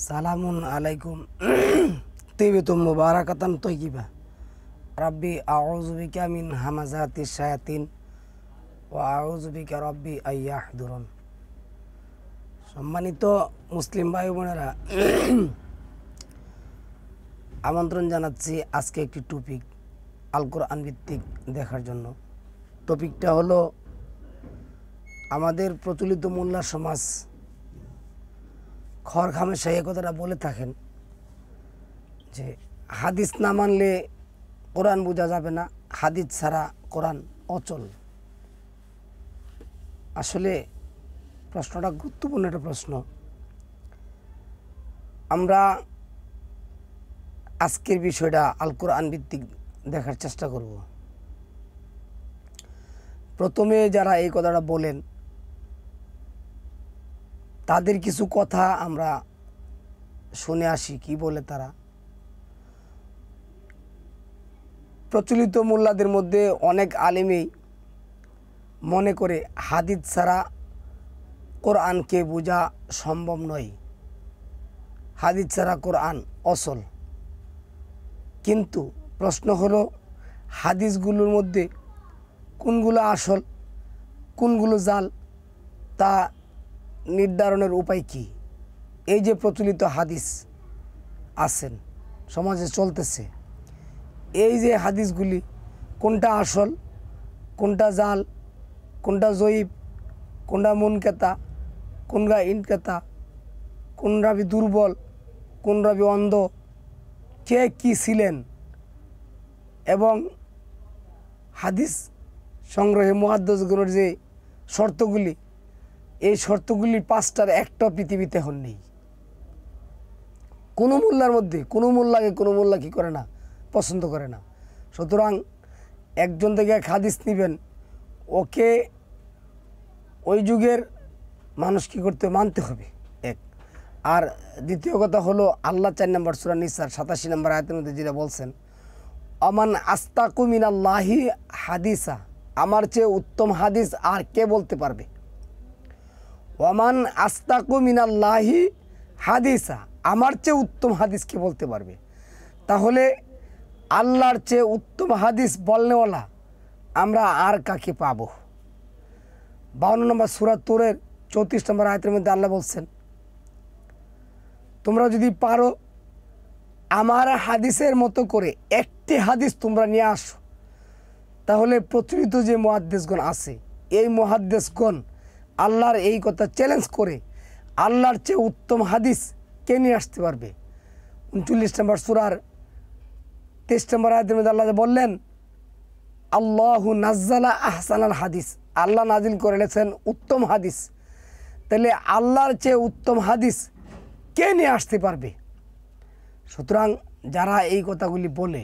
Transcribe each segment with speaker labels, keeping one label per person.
Speaker 1: সালামুন আলাইকুম তিবিতুম মুবারাকাতান তৈয়িবা রাব্বি আউযু বিকা মিন হামাযাতিশ শায়াতিন ওয়া আউযু বিকা রাব্বি আইয়াহদুরুন। সম্মানিত মুসলিম ভাই বোনেরা, আমন্ত্রণ জানাচ্ছি আজকে একটি টপিক আল কোরআন ভিত্তিক দেখার জন্য। টপিকটা হলো আমাদের প্রচলিত মোল্লা সমাজ খড়খামেশা এই কথাটা বলে থাকেন যে হাদিস না মানলে কোরআন বোঝা যাবে না, হাদিস ছাড়া কোরআন অচল। আসলে প্রশ্নটা গুরুত্বপূর্ণ একটা প্রশ্ন। আমরা আজকের বিষয়টা আল কোরআন ভিত্তিক দেখার চেষ্টা করব। প্রথমে যারা এই কথাটা বলেন তাদের কিছু কথা আমরা শুনে আসি কি বলে তারা। প্রচলিত মোল্লাদের মধ্যে অনেক আলেমই মনে করে হাদিস ছাড়া কোরআনকে বোঝা সম্ভব নয়, হাদিস ছাড়া কোরআন অচল। কিন্তু প্রশ্ন হলো হাদিসগুলোর মধ্যে কোনগুলো আসল কোনগুলো জাল তা নির্ধারণের উপায় কি? এই যে প্রচলিত হাদিস আছেন সমাজে চলতেছে, এই যে হাদিসগুলি কোনটা আসল কোনটা জাল, কোনটা জয়ীব, কোনটা মুনকাতা, কোনটা ইনকাতা, কোন রাবি দুর্বল, কোন রাবি অন্ধ, কে কি ছিলেন, এবং হাদিস সংগ্রহে মুহাদ্দিসগণের যে শর্তগুলি, এই শর্তগুলির পাঁচটার একটা পৃথিবীতে হন নেই। কোনো মোল্লার মধ্যে কোনো মোল্লাকে কোনো মোল্লা কী করে না, পছন্দ করে না। সুতরাং একজন থেকে এক হাদিস নেবেন, ওকে ওই যুগের মানুষ কী করতে মানতে হবে এক। আর দ্বিতীয় কথা হলো আল্লাহ 4 নম্বর সূরা নিসার 87 নম্বর আয়াতের মধ্যে যেটা বলছেন, আমান আস্তাকু মিনাল্লাহি হাদিসা, আমার চেয়ে উত্তম হাদিস আর কে বলতে পারবে? ওয়ামান আস্তাকু মিনাল্লাহি হাদিসা, আমার চেয়ে উত্তম হাদিস কে বলতে পারবে? তাহলে আল্লাহর চেয়ে উত্তম হাদিস বলনেওয়ালা আমরা আর কাকে পাবো? 52 নম্বর সূরা তুরের 34 নম্বর আয়াতের মধ্যে আল্লাহ বলছেন, তোমরা যদি পারো আমার হাদিসের মতো করে একটি হাদিস তোমরা নিয়ে আসো, তাহলে প্রচলিত যে মুহাদ্দিসগণ আছে এই মুহাদ্দিসগণ আল্লাহর এই কথা চ্যালেঞ্জ করে আল্লাহর চেয়ে উত্তম হাদিস কে নিয়ে আসতে পারবে? 39 নম্বর সূরার 23 নম্বর আয়াতের মধ্যে আল্লাহ বললেন, আল্লাহু নাজ্জালা আহসানাল হাদিস, আল্লাহ নাজিল করেছেন উত্তম হাদিস। তাহলে আল্লাহর চেয়ে উত্তম হাদিস কে নিয়ে আসতে পারবে? সুতরাং যারা এই কথাগুলি বলে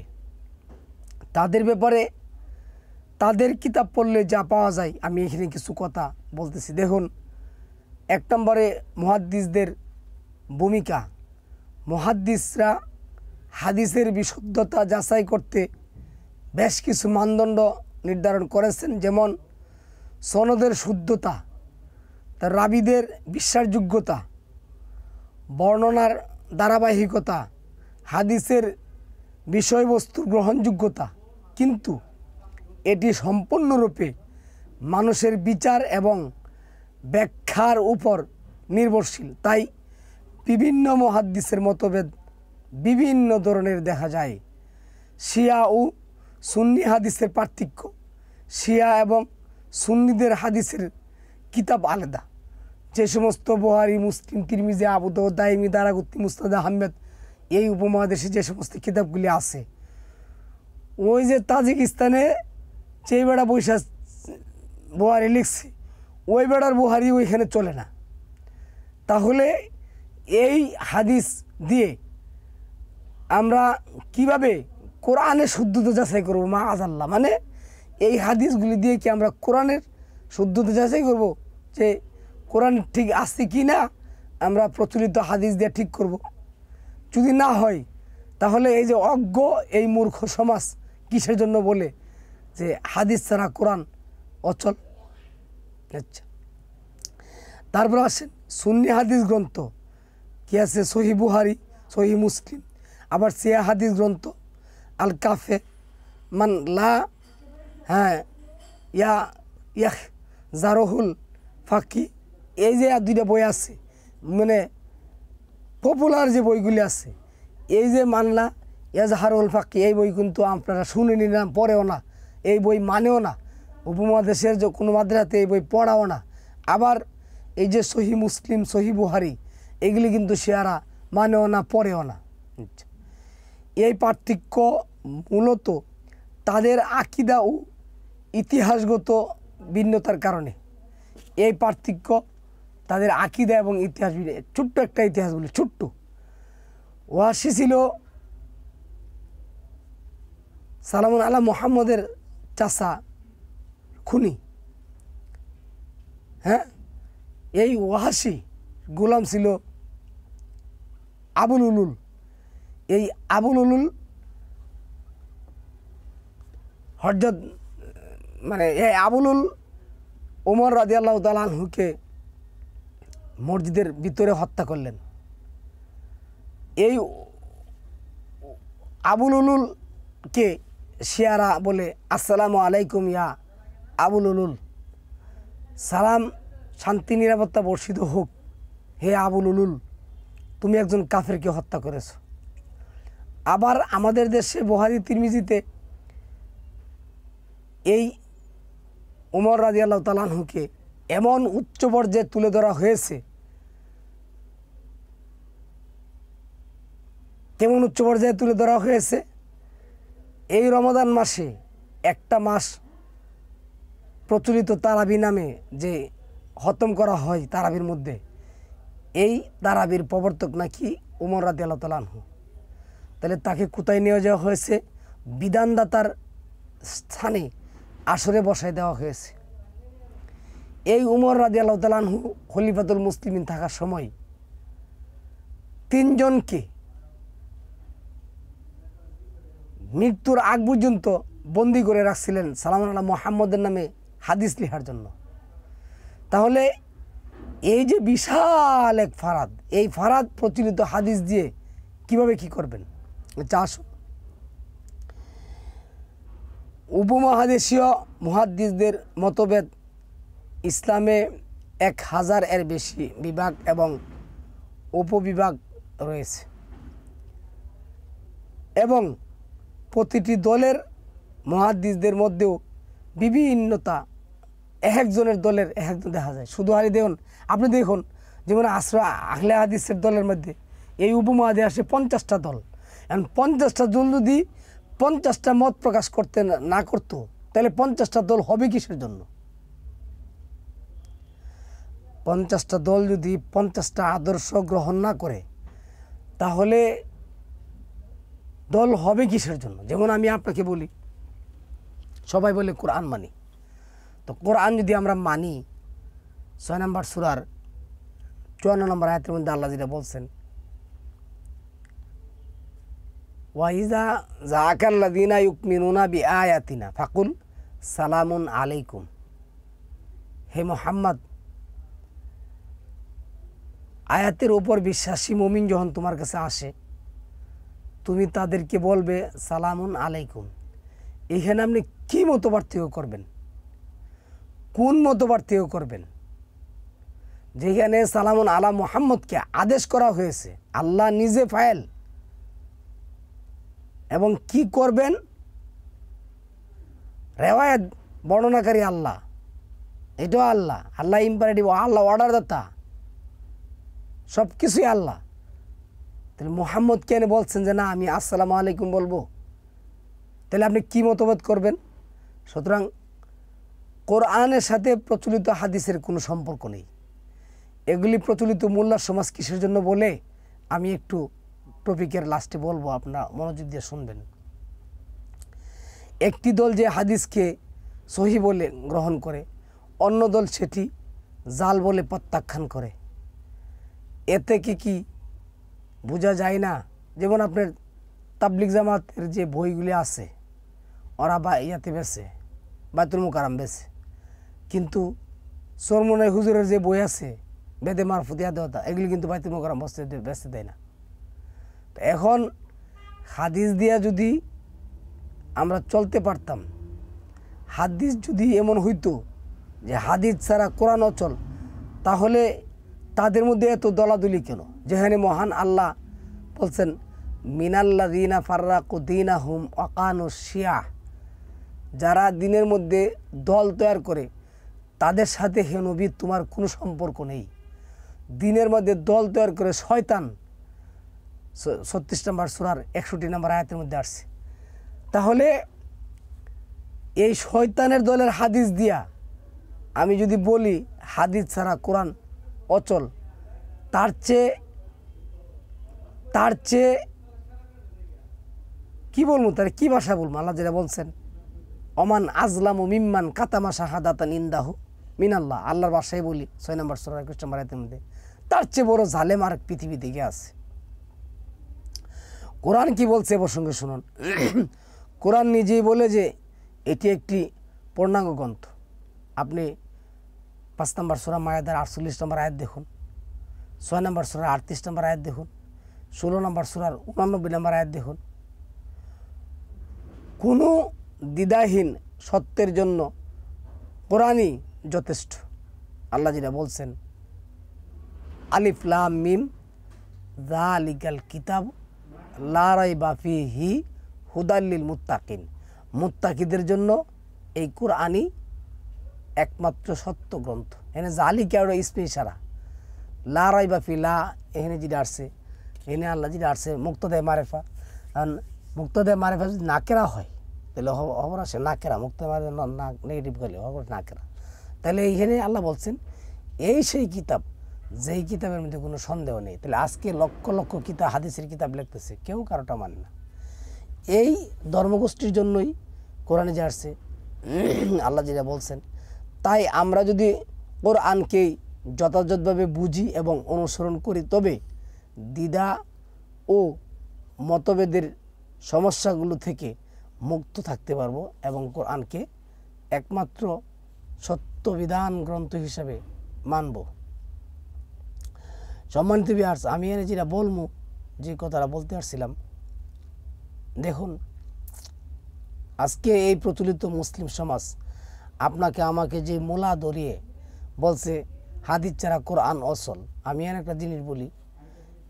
Speaker 1: তাদের ব্যাপারে তাদের কিতাব পড়লে যা পাওয়া যায় আমি এখানে কিছু কথা বলতেছি। দেখুন, 1 নম্বরে মুহাদ্দিসদের ভূমিকা। মুহাদ্দিসরা হাদিসের বিশুদ্ধতা যাচাই করতে বেশ কিছু মানদণ্ড নির্ধারণ করেছেন, যেমন সনদের শুদ্ধতা, তার রাবীদের বিশ্বাসযোগ্যতা, বর্ণনার ধারাবাহিকতা, হাদিসের বিষয়বস্তুর গ্রহণযোগ্যতা। কিন্তু এটি সম্পূর্ণরূপে মানুষের বিচার এবং ব্যাখ্যার উপর নির্ভরশীল। তাই বিভিন্ন মুহাদ্দিসের মতভেদ বিভিন্ন ধরনের দেখা যায়। শিয়া ও সুন্নি হাদিসের পার্থক্য। শিয়া এবং সুন্নিদের হাদিসের কিতাব আলাদা। যে সমস্ত বুখারী, মুসলিম, তিরমিজি, আবু দাউদ, দাইমি, দারাকুতনি, মুসনাদ আহমেদ এই উপমহাদেশে যে সমস্ত কিতাবগুলি আছে, ওই যে তাজিকিস্তানে যেই বেড়া বৈশা বুখারী লিখছে ওই বেড়ার বুখারী ওইখানে চলে না। তাহলে এই হাদিস দিয়ে আমরা কিভাবে কোরআনের শুদ্ধতা যাচাই করব? মা আজাল্লাহ, মানে এই হাদিসগুলি দিয়ে কি আমরা কোরআনের শুদ্ধতা যাচাই করব যে কোরআন ঠিক আছে কি না? আমরা প্রচলিত হাদিস দিয়ে ঠিক করব। যদি না হয় তাহলে এই যে অজ্ঞ এই মূর্খ সমাজ কিসের জন্য বলে যে হাদিস ছাড়া কোরআন অচল? আচ্ছা, তারপর আসেন সুন্নি হাদিস গ্রন্থ। কি আছে সহি বুহারি, সহি মুসলিম, আবার সিয়া হাদিস গ্রন্থ আল কাফে মান লা হ্যাঁ ইয়া ইয়াহ জারহুল ফাকি, এই যে দুইটা বই আছে মানে পপুলার যে বইগুলি আছে, এই যে মানলা ইয়াজহারুল ফাকি, এই বই কিন্তু আপনারা শুনে নিলাম, পড়েও না, এই বই মানেও না, উপমহাদেশের যে কোনো মাদ্রাসাতে এই বই পড়াও না। আবার এই যে সহি মুসলিম, সহি বুহারি, এগুলি কিন্তু সেয়ারা মানেও না, পড়েও না। এই পার্থক্য মূলত তাদের আকীদা ও ইতিহাসগত ভিন্নতার কারণে। এই পার্থক্য তাদের আকীদা এবং ইতিহাস, ছোট্ট একটা ইতিহাস বলি, ছোট্ট। ওয়াসি ছিল সালামুন আলা মুহাম্মদের চাচা খুনি। হ্যাঁ, এই ওয়াসি গোলাম ছিল আবুল উলুল। এই আবুল উলুল হযরত মানে এই আবুলুল ওমর রাদিয়াল্লাহু তাআলা আনহুকে মসজিদের ভিতরে হত্যা করলেন। এই আবুল উলুলকে শিয়ারা বলে আসসালামু আলাইকুম ইয়া আবুল উলুল, সালাম শান্তি নিরাপত্তা বর্ষিত হোক হে আবুল উলুল, তুমি একজন কাফেরকে হত্যা করেছ। আবার আমাদের দেশে বুখারী তিরমিজিতে এই ওমর রাদিয়াল্লাহু তাআলা আনহুকে এমন উচ্চ পর্যায়ে তুলে ধরা হয়েছে, কেমন উচ্চ পর্যায়ে তুলে ধরা হয়েছে। এই রমাদান মাসে একটা মাস প্রচলিত তারাবি নামে যে খতম করা হয় তারাবির মধ্যে, এই তারাবির প্রবর্তক নাকি ওমর রাদিয়াল্লাহু তাআলা আনহু। তাহলে তাকে কোথায় নিয়ে যাওয়া হয়েছে? বিধানদাতার স্থানে আসরে বসায় দেওয়া হয়েছে। এই উমর রাদিয়াল্লাহু তাআলা আনহু খলিফাতুল মুসলিমিন থাকার সময় তিনজনকে মৃত্যুর আগ পর্যন্ত বন্দি করে রাখছিলেন সালামুন আলা মুহাম্মদের নামে হাদিস লেখার জন্য। তাহলে এই যে বিশাল এক ফারাদ, এই ফারাদ প্রচলিত হাদিস দিয়ে কিভাবে কি করবেন? আসুন, উপমহাদেশীয় মুহাদ্দিসদের মতভেদ, ইসলামে 1000 এর বেশি বিভাগ এবং উপবিভাগ রয়েছে এবং প্রতিটি দলের মুহাদ্দিসদের মধ্যেও বিভিন্নতা, এক একজনের দলের এক একজন দেখা যায়। শুধু হারি দেখুন, আপনি দেখুন যেমন আহলে হাদিসের দলের মধ্যে এই উপমহাদেশে 50টা দল, এখন 50টা দল যদি 50টা মত প্রকাশ করতে না করতো, তাহলে 50টা দল হবে কিসের জন্য? 50টা দল যদি 50টা আদর্শ গ্রহণ না করে, তাহলে দল হবে কিসের জন্য? যেমন আমি আপনাকে বলি, সবাই বলে কোরআন মানি, তো কোরআন যদি আমরা মানি, 6 নম্বর সূরার 54 নম্বর আয়াতের মধ্যে আল্লাহ যেটা বলছেন, ওয়াইজা জাকাল্লাযিনা ইউমিনুনা বিআয়াতিনা ফাকুল সালামুন আলাইকুম, হে মুহাম্মদ, আয়াতের উপর বিশ্বাসী মুমিন যখন তোমার কাছে আসে, তুমি তাদেরকে বলবে সালামুন আলাইকুম। এখানে আপনি কি মতপার্থক্য করবেন? কোন মতপার্থক্য করবেন? যেখানে সালামুন আলা মুহাম্মদকে আদেশ করা হয়েছে, আল্লাহ নিজে ফাইল, এবং কি করবেন রেওয়ায়াত বর্ণনাকারী আল্লাহ, এটাও আল্লাহ, আল্লাহ ইম্পারেটিভ, আল্লাহ অর্ডারদাতা, সব কিছুই আল্লাহ। তাহলে মুহাম্মদ কেন বলছেন যে না আমি আসসালামু আলাইকুম বলবো? তাহলে আপনি কি মতভেদ করবেন? সুতরাং কোরআনের সাথে প্রচলিত হাদিসের কোনো সম্পর্ক নেই। এগুলি প্রচলিত মোল্লার সমাজ কিসের জন্য বলে আমি একটু টপিকের লাস্টে বলবো, আপনারা মনোযোগ দিয়ে শুনবেন। একটি দল যে হাদিসকে সহি বলে গ্রহণ করে, অন্য দল সেটি জাল বলে প্রত্যাখ্যান করে। এতে কি বোঝা যায় না? যেমন আপনার তাবলিগ জামাতের যে বইগুলি আছে, ওরা ইয়াতে বেছে, বাইতুল মুকাররম বেছে, কিন্তু চরমনাই হুজুরের যে বই আছে বেদে মারফতিয়া দেওয়া, এগুলি কিন্তু বাইতুল মোকাররম মসজিদে বেচতে দেয় না। তো এখন হাদিস দিয়া যদি আমরা চলতে পারতাম, হাদিস যদি এমন হইতো যে হাদিস ছাড়া কোরআন অচল, তাহলে তাদের মধ্যে এত দলাদলি কেন? যেখানে মহান আল্লাহ বলছেন মিনাল্লাযীনা ফাররাকু দীনাহুম ওয়া কানু শিয়া, যারা দিনের মধ্যে দল তৈরি করে তাদের সাথে হে নবী তোমার কোনো সম্পর্ক নেই। দিনের মধ্যে দল তৈরি করে শয়তান 36 নম্বর সূরার 61 নম্বর আয়াতের মধ্যে আসছে। তাহলে এই শয়তানের দলের হাদিস দিয়া আমি যদি বলি হাদিস ছাড়া কোরআন অচল, তার চেয়ে কি বলবো, তার কি ভাষা বলবো? আল্লাহ যেটা বলছেন অমান আজলামু মিম্মান কাতামা শাহাদাতান ইনদাহু মিনাল্লাহ, আল্লাহর ভাষায় বলি 6 নম্বর সূরা 21 নম্বর আয়াতের মধ্যে, তার চেয়ে বড় জালেম আর পৃথিবী থেকে আছে। কোরআন কি বলছে এ প্রসঙ্গে শুনুন। কোরআন নিজেই বলে যে এটি একটি পূর্ণাঙ্গ গ্রন্থ। আপনি 5 নম্বর সূরা মায়েদার 48 নম্বর আয়াত দেখুন, 6 নম্বর সূরার 38 নম্বর আয়াত দেখুন, 16 নম্বর সূরার 89 নম্বর আয়াত দেখুন। কোনো দ্বিধাহীন সত্যের জন্য কোরআনই যথেষ্ট। আল্লাহ যেটা বলছেন আলিফ লাম মিম যালিকাল কিতাব লা রাইবা ফীহি হুদাল লিল মুত্তাকিন, মুত্তাকিদের জন্য এই কোরআনই একমাত্র সত্য গ্রন্থ। এখানে জালিকা ওটা ইসমে ইশারা, লা রাইবা ফি, লা এখানে যেটা আসছে, এখানে আল্লাহ যেটা আসছে মুক্তদায় মারেফা। কারণ মুক্তদায় মারেফা যদি নাকেরা হয় তাহলে খবর আসে নাকেরা, মুক্তদায় মারেফা না নেগেটিভ করলে খবর নাকেরা। তাহলে এইখানে আল্লাহ বলছেন এই সেই কিতাব যেই কিতাবের মধ্যে কোনো সন্দেহ নেই। তাহলে আজকে লক্ষ লক্ষ কিতাব হাদিসের কিতাব লিখতেছে, কেউ কারোটা মানে না। এই ধর্মগোষ্ঠীর জন্যই কোরআনে যে আসছে আল্লাহ যেটা বলছেন। তাই আমরা যদি কোরআনকেই যথাযথভাবে বুঝি এবং অনুসরণ করি, তবে দ্বিধা ও মতভেদের সমস্যাগুলো থেকে মুক্ত থাকতে পারবো এবং কোরআনকে একমাত্র সত্য বিধান গ্রন্থ হিসাবে মানব। সম্মানিত ভিউয়ার্স, আমি এনে যেটা বলবো, যে কথাটা বলতে আসছিলাম, দেখুন আজকে এই প্রচলিত মুসলিম সমাজ আপনাকে আমাকে যে মোলা ধরিয়ে বলছে হাদিস ছাড়া কোরআন অচল। আমি আর একটা জিনিস বলি,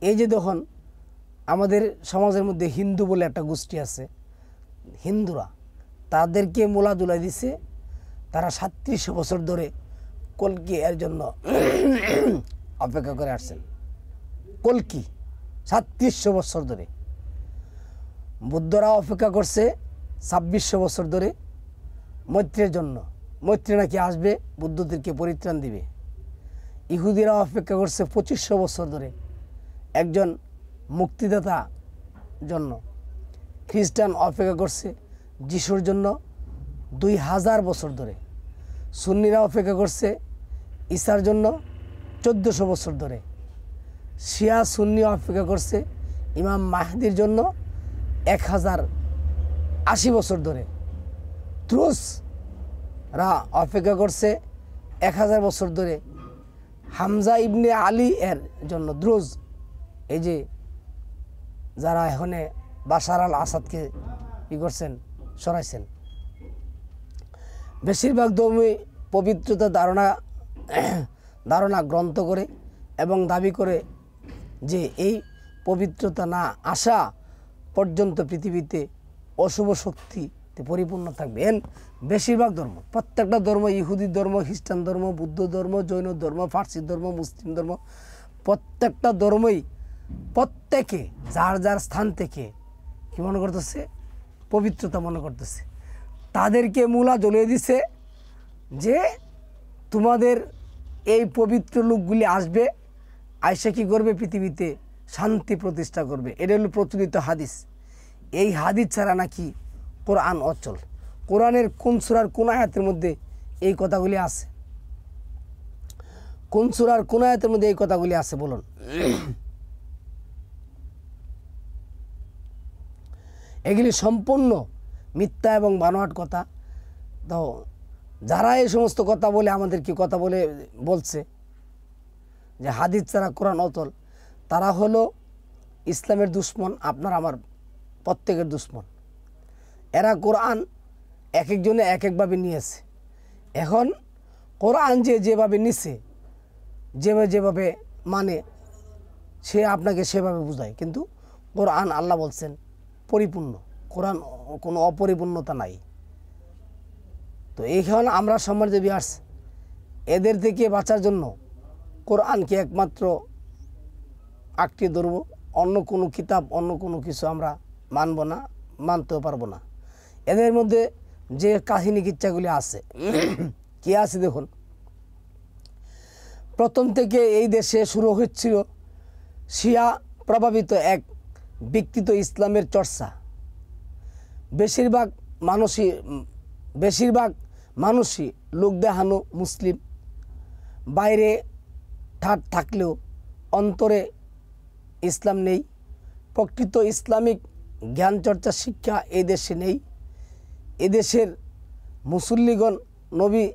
Speaker 1: এই যে দেখুন আমাদের সমাজের মধ্যে হিন্দু বলে একটা গোষ্ঠী আছে, হিন্দুরা তাদেরকে মোলা দুলাই দিছে, তারা 3700 বছর ধরে কলকি এর জন্য অপেক্ষা করে আসছেন। কলকি 3700 বছর ধরে, বুদ্ধরা অপেক্ষা করছে 2600 বছর ধরে মৈত্রের জন্য, মৈত্রী নাকি আসবে বুদ্ধদেরকে পরিত্রাণ দিবে। ইহুদিরা অপেক্ষা করছে 2500 বছর ধরে একজন মুক্তিদাতা জন্য। খ্রিস্টান অপেক্ষা করছে যিশুর জন্য 2000 বছর ধরে। সুন্নিরা অপেক্ষা করছে ঈসার জন্য 1400 বছর ধরে। শিয়া সুন্নি অপেক্ষা করছে ইমাম মাহদির জন্য 1080 বছর ধরে। দ্রুজরা অপেক্ষা করছে 1000 বছর ধরে হামজা ইবনে আলী এর জন্য। দ্রুজ এই যে যারা এখানে বাশার আল আসাদকে কী করছেন, সরাইছেন। বেশিরভাগ ধর্মী পবিত্রতা ধারণা গ্রন্থ করে এবং দাবি করে যে এই পবিত্রতা না আসা পর্যন্ত পৃথিবীতে অশুভ শক্তিতে পরিপূর্ণ থাকবে। বেশিরভাগ ধর্ম, প্রত্যেকটা ধর্ম, ইহুদি ধর্ম, খ্রিস্টান ধর্ম, বুদ্ধ ধর্ম, জৈন ধর্ম, ফার্সি ধর্ম, মুসলিম ধর্ম, প্রত্যেকটা ধর্মই প্রত্যেকে যার যার স্থান থেকে কি মনে করতেছে, পবিত্রতা মনে করতেছে। তাদেরকে মূলা জ্বলিয়ে দিছে যে তোমাদের এই পবিত্র লোকগুলি আসবে, আইসা কি করবে, পৃথিবীতে শান্তি প্রতিষ্ঠা করবে। এটা হলো প্রচলিত হাদিস। এই হাদিস ছাড়া নাকি কোরআন অচল। কোরআনের কোন সূরার কোন আয়াতের মধ্যে এই কথাগুলি আছে? কোন সূরার কোন আয়াতের মধ্যে এই কথাগুলি আছে বলুন? এগুলি সম্পূর্ণ মিথ্যা এবং বানোয়াট কথা। তো যারা এই সমস্ত কথা বলে আমাদেরকে কথা বলছে, যে হাদিস ছাড়া কোরআন অচল, তারা হলো ইসলামের দুশ্মন, আপনার আমার প্রত্যেকের দুশ্মন। এরা কোরআন এক একজনে এক একভাবে নিয়েছে। এখন কোরআন যেভাবে নিছে, যেভাবে মানে সে আপনাকে সেভাবে বুঝায়, কিন্তু কোরআন আল্লাহ বলছেন পরিপূর্ণ, কোরআন কোনো অপরিপূর্ণতা নাই। তো এইখানে আমরা সমাজে বিয়ার্স এদের থেকে বাঁচার জন্য কোরআনকে একমাত্র আঁকড়ে ধরব, অন্য কোনো কিতাব অন্য কোনো কিছু আমরা মানব না, মানতেও পারবো না। এদের মধ্যে যে কাহিনী কিচ্ছাগুলি আছে কি আছে দেখুন। প্রথম থেকে এই দেশে শুরু হচ্ছিল শিয়া প্রভাবিত এক বিকৃত ইসলামের চর্চা। বেশিরভাগ মানুষই লোক দেখানো মুসলিম, বাইরে ঠাট থাকলেও অন্তরে ইসলাম নেই। প্রকৃত ইসলামিক জ্ঞান চর্চা শিক্ষা এই দেশে নেই। এদেশের মুসল্লিগণ নবী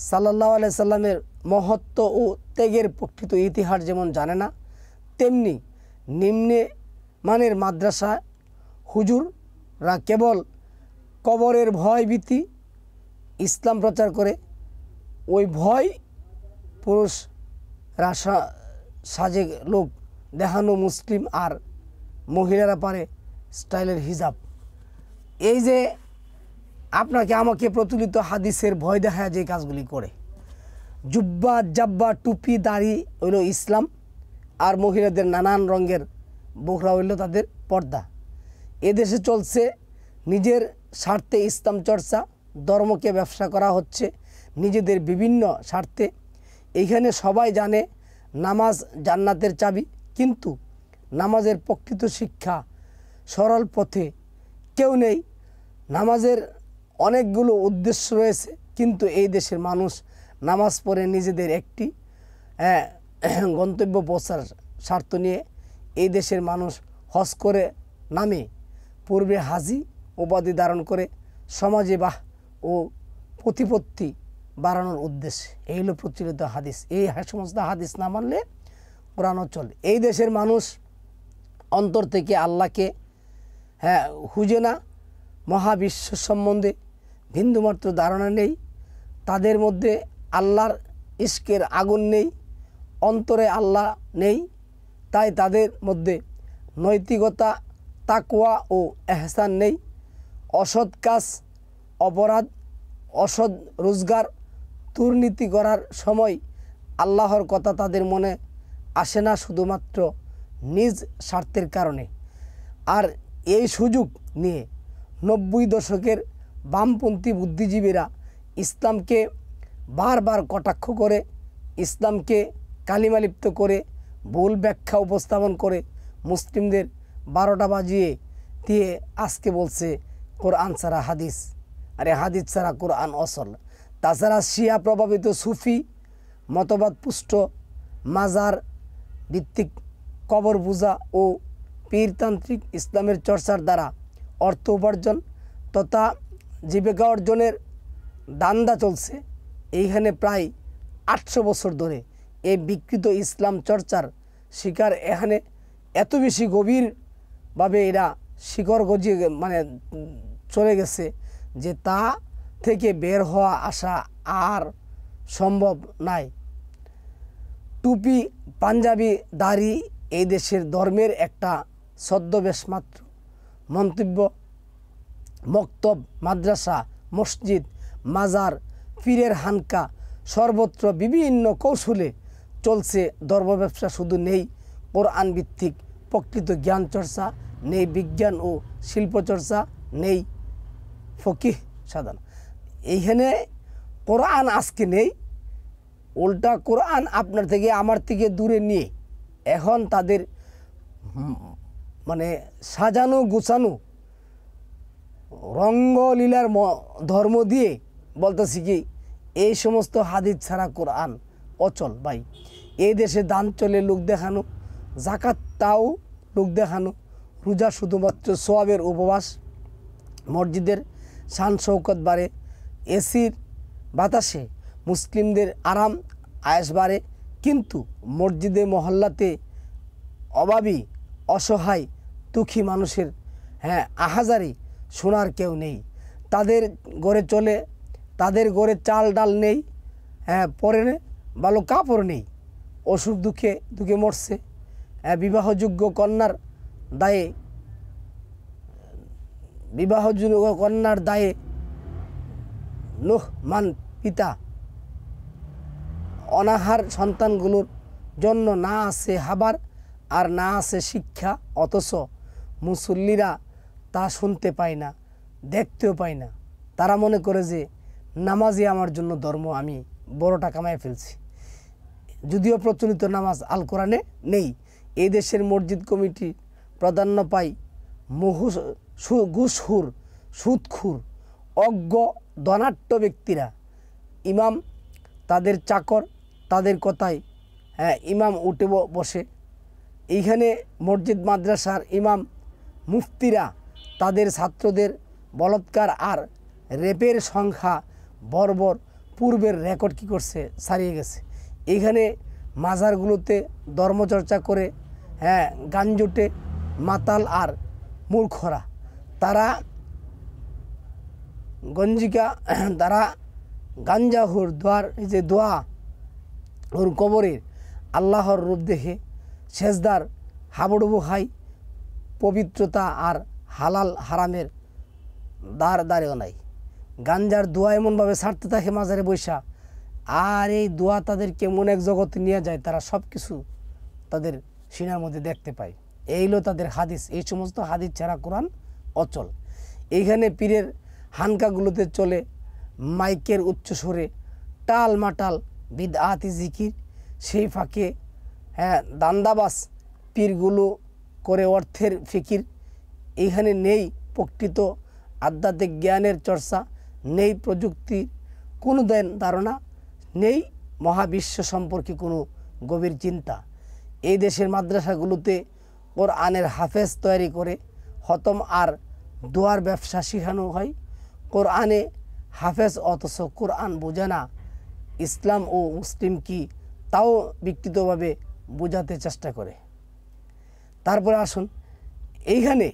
Speaker 1: সাল্লাল্লাহু আলাইহি সাল্লামের মহত্ব ও ত্যাগের প্রকৃত ইতিহাস যেমন জানে না, তেমনি নিম্নে মানের মাদ্রাসা হুজুররা কেবল কবরের ভয় ভীতি ইসলাম প্রচার করে। ওই ভয় পুরুষরা সাজে লোক দেখানো মুসলিম, আর মহিলারা পারে স্টাইলের হিজাব। এই যে আপনাকে আমাকে প্রচলিত হাদিসের ভয় দেখায় যে কাজগুলি করে, জুব্বা জাব্বা টুপি দাড়ি হইল ইসলাম, আর মহিলাদের নানান রঙের বোখরা হইল তাদের পর্দা। এদেশে চলছে নিজের স্বার্থে ইসলাম চর্চা, ধর্মকে ব্যবসা করা হচ্ছে নিজেদের বিভিন্ন স্বার্থে। এইখানে সবাই জানে নামাজ জান্নাতের চাবি, কিন্তু নামাজের প্রকৃত শিক্ষা সরল পথে কেউ নেই। নামাজের অনেকগুলো উদ্দেশ্য রয়েছে, কিন্তু এই দেশের মানুষ নামাজ পড়ে নিজেদের একটি গন্তব্য পৌঁছার স্বার্থ নিয়ে এই দেশের মানুষ হজ করে নামে পূর্বে হাজি উপাধি ধারণ করে সমাজে ও প্রতিপত্তি বাড়ানোর উদ্দেশ্যে। এই হলো প্রচলিত হাদিস। এই সমস্ত হাদিস না মানলে কোরআনও চলে। এই দেশের মানুষ অন্তর থেকে আল্লাহকে খুঁজে না, মহাবিশ্ব সম্বন্ধে বিন্দুমাত্র ধারণা নেই, তাদের মধ্যে আল্লাহর ইশকের আগুন নেই, অন্তরে আল্লাহ নেই। তাই তাদের মধ্যে নৈতিকতা, তাকওয়া ও এহসান নেই। অসৎ কাজ, অপরাধ, অসৎ রোজগার, দুর্নীতি করার সময় আল্লাহর কথা তাদের মনে আসে না, শুধুমাত্র নিজ স্বার্থের কারণে। আর এই সুযোগ নিয়ে 90 দশকের বামপন্থী বুদ্ধিজীবীরা ইসলামকে বারবার কটাক্ষ করে, ইসলামকে কালিমালিপ্ত করে, ভুল ব্যাখ্যা উপস্থাপন করে মুসলিমদের 12টা বাজিয়ে দিয়ে আজকে বলছে কোরআন ছাড়া হাদিস, আরে হাদিস ছাড়া কোরআন অসল। তাছাড়া শিয়া প্রভাবিত সুফি মতবাদ পুষ্ট মাজার ভিত্তিক কবর পূজা ও পীরতান্ত্রিক ইসলামের চর্চার দ্বারা অর্থ উপার্জন তথা জীবিকা অর্জনের দান্দা চলছে। এইখানে প্রায় 800 বছর ধরে এই বিকৃত ইসলাম চর্চার শিকার এখানে এত বেশি গভীরভাবে এরা শিকড় গজিয়ে চলে গেছে যে তা থেকে বের হওয়া আসা আর সম্ভব নাই। টুপি, পাঞ্জাবি, দাড়ি এই দেশের ধর্মের একটা ছদ্মবেশ মাত্র। মন্তব্য, মক্তব, মাদ্রাসা, মসজিদ, মাজার, পীরের হানকা সর্বত্র বিভিন্ন কৌশলে চলছে ধর্ম ব্যবসা। শুধু নেই কোরআন ভিত্তিক প্রকৃত জ্ঞান চর্চা, নেই বিজ্ঞান ও শিল্প চর্চা, নেই ফকিহ সাধনা। এইখানে কোরআন আজকে নেই, উল্টা কোরআন আপনার থেকে আমার থেকে দূরে নিয়ে এখন তাদের সাজানো গুছানো রঙ্গলীলার ধর্ম দিয়ে বলতেছি কি এই সমস্ত হাদিস ছাড়া কোরআন অচল। ভাই, এই দেশে দান চলে লোক দেখানো, জাকাত তাও লোক দেখানো, রোজা শুধুমাত্র সোয়াবের উপবাস, মসজিদের শান শৌকত বাড়ে, এসির বাতাসে মুসলিমদের আরাম আয়েশ বাড়ে, কিন্তু মসজিদে মহল্লাতে অভাবী অসহায় দুঃখী মানুষের আহাজারি শোনার কেউ নেই। তাদের ঘরে চলে, তাদের ঘরে চাল ডাল নেই, পরে ভালো কাপড় নেই, অসুখ দুঃখে দুঃখে মরছে। বিবাহযোগ্য কন্যার দায়ে মান পিতা অনাহার সন্তানগুলোর জন্য না আছে খাবার আর না আছে শিক্ষা, অথচ মুসল্লিরা তা শুনতে পায় না, দেখতেও পায় না। তারা মনে করে যে নামাজই আমার জন্য ধর্ম, আমি বড়টা কামায় ফেলছি। যদিও প্রচলিত নামাজ আল কোরআনে নেই। এই দেশের মসজিদ কমিটি প্রাধান্য পায় ঘুষখোর, সুদখোর, অজ্ঞ ধনাঢ্য ব্যক্তিরা। ইমাম তাদের চাকর, তাদের কথায় ইমাম উঠে বসে। এইখানে মসজিদ মাদ্রাসার ইমাম মুফতিরা তাদের ছাত্রদের বলৎকার আর রেপের সংখ্যা বর্বর পূর্বের রেকর্ড কী করছে, ছাড়িয়ে গেছে। এইখানে মাজারগুলোতে ধর্মচর্চা করে গাঞ্জুটে মাতাল আর মূর্খরা, তারা গাঞ্জাহুর দোয়ার এই যে দোয়া ওর কবরের আল্লাহর রূপ দেখে সেজদার হাবুডুবু খাই। পবিত্রতা আর হালাল হারামের দাঁড়েও নাই। গাঞ্জার দোয়া এমনভাবে ছাড়তে থাকে মাজারে বৈশা, আর এই দোয়া তাদেরকে এমন এক জগতে নিয়ে যায়, তারা সব কিছু তাদের সিনার মধ্যে দেখতে পায়। এই হলো তাদের হাদিস। এই সমস্ত হাদিস ছাড়া কোরআন অচল। এইখানে পীরের হানকাগুলোতে চলে মাইকের উচ্চস্বরে টাল মাটাল বিদআতি জিকির, সেই ফাঁকে দান্দাবাস পীরগুলো করে অর্থের ফিকির। এইখানে নেই প্রকৃত আধ্যাত্মিক জ্ঞানের চর্চা, নেই প্রযুক্তির কোনো ধারণা, নেই মহাবিশ্ব সম্পর্কে কোনো গভীর চিন্তা। এই দেশের মাদ্রাসাগুলোতে কোরআনের হাফেজ তৈরি করে খতম আর দোয়ার ব্যবসা শেখানো হয়। কোরআনে হাফেজ অথচ কোরআন বোঝে না, ইসলাম ও মুসলিম কি তাও বিকৃতভাবে বোঝাতে চেষ্টা করে। তারপরে আসুন, এইখানে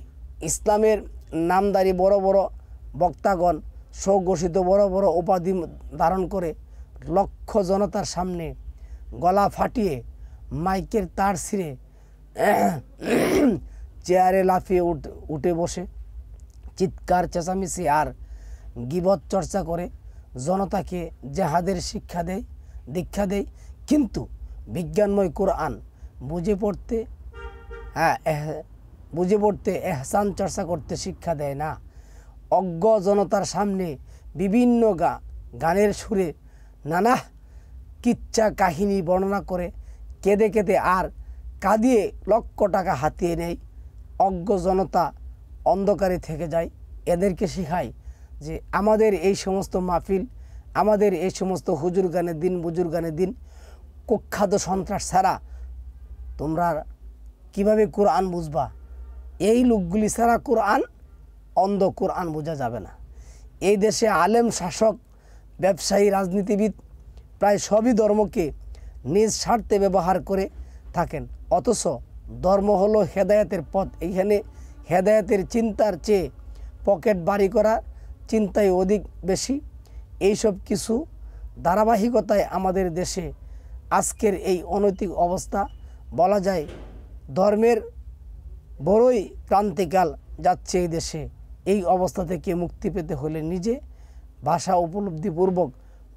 Speaker 1: ইসলামের নামদারি বড় বড় বক্তাগণ স্বঘোষিত বড় বড় উপাধি ধারণ করে লক্ষ জনতার সামনে গলা ফাটিয়ে মাইকের তার ছিঁড়ে চেয়ারে লাফিয়ে উঠে বসে চিৎকার চেঁচামেচি আর গীবত চর্চা করে জনতাকে জেহাদের দীক্ষা দেয়। কিন্তু বিজ্ঞানময় কোরআন বুঝে পড়তে এহসান চর্চা করতে শিক্ষা দেয় না। অজ্ঞ জনতার সামনে বিভিন্ন গানের সুরে নানা কিচ্ছা কাহিনী বর্ণনা করে কেঁদে কেঁদে আর কাঁদিয়ে লক্ষ টাকা হাতিয়ে নেয়। অজ্ঞ জনতা অন্ধকারে থেকে যায়। এদেরকে শেখায় যে আমাদের এই সমস্ত মাহফিল, আমাদের এই সমস্ত হুজুর গানের দিন, বুজুর গানের দিন কুখ্যাত সন্ত্রাস ছাড়া তোমরা কিভাবে কোরআন বুঝবা? এই লোকগুলি ছাড়া অন্ধ কোরআন বোঝা যাবে না। এই দেশে আলেম, শাসক, ব্যবসায়ী, রাজনীতিবিদ প্রায় সবই ধর্মকে নিজ স্বার্থে ব্যবহার করে থাকেন, অথচ ধর্ম হলো হেদায়েতের পথ। এইখানে হেদায়েতের চিন্তার চেয়ে পকেট বাড়ি করা চিন্তাই অধিক বেশি। এইসব কিছু ধারাবাহিকতায় আমাদের দেশে আজকের এই অনৈতিক অবস্থা, বলা যায় ধর্মের বড়ই ক্রান্তিকাল যাচ্ছে এই দেশে। এই অবস্থা থেকে মুক্তি পেতে হলে নিজে ভাষা উপলব্ধিপূর্বক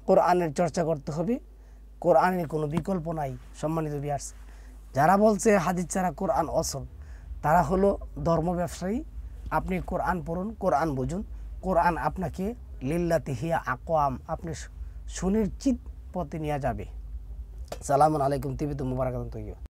Speaker 1: কোরআনের চর্চা করতে হবে। কোরআনের কোনো বিকল্প নাই। সম্মানিত ভিউয়ার্স, যারা বলছে হাদিস ছাড়া কোরআন অচল, তারা হলো ধর্ম ব্যবসায়ী। আপনি কোরআন পড়ুন, কোরআন বুঝুন, কোরআন আপনাকে লিল্লাতি হিয়া আকওয়াম, আপনি সুনিশ্চিত পথে নিয়ে যাবে। সালামুন আলাইকুম, তিবিতুম মুবারাকাতুন।